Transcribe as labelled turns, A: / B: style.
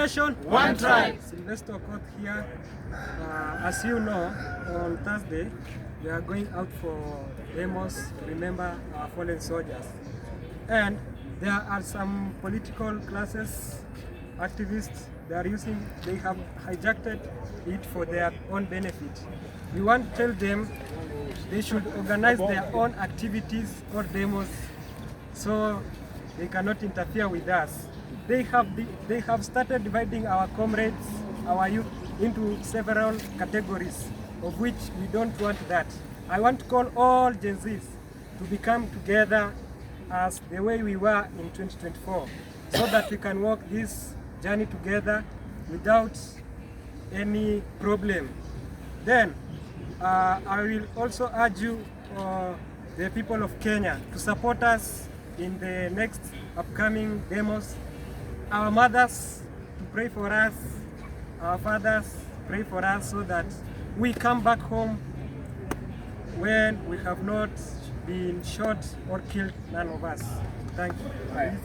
A: nation,
B: one tribe.
A: Sylvester Okoth here. As you know, on Thursday, we are going out for demos to remember our fallen soldiers. And there are some political classes, activists, they have hijacked it for their own benefit. We want to tell them they should organize their own activities or demos so they cannot interfere with us. They have started dividing our comrades, our youth, into several categories, of which we don't want that. I want to call all Gen Zs to become together as the way we were in 2024, so that we can walk this journey together without any problem. Then I will also urge you, the people of Kenya, to support us in the next upcoming demos. Our mothers to pray for us, our fathers pray for us, so that we come back home when we have not been shot or killed, none of us. Thank you.